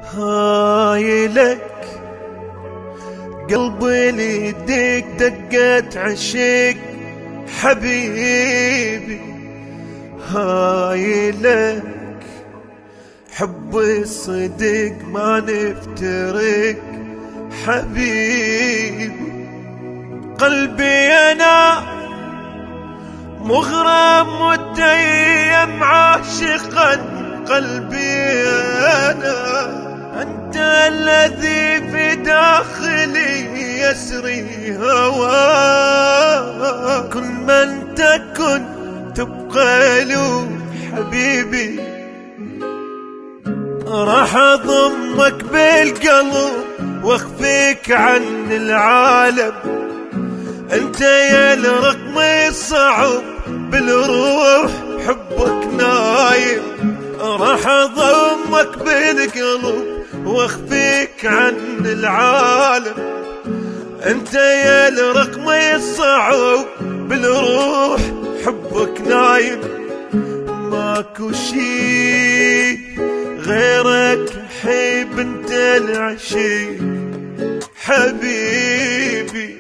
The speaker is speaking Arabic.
هاي لك قلبي ليديك دقت عشق حبيبي، هاي لك حب الصدق ما نفترق حبيبي. قلبي أنا مغرم متيم عاشقا، قلبي أنا أنت الذي في داخلي يسري هواه. كن من تكن تبقى له حبيبي، راح أضمك بالقلب واخفيك عن العالم. انت يا الرقم الصعب بالروح حبك نايم، راح اضمك بالقلب واخفيك عن العالم. انت يا الرقم الصعب بالروح حبك نايم. ماكو شي غيرك حب انت العشيق حبيبي.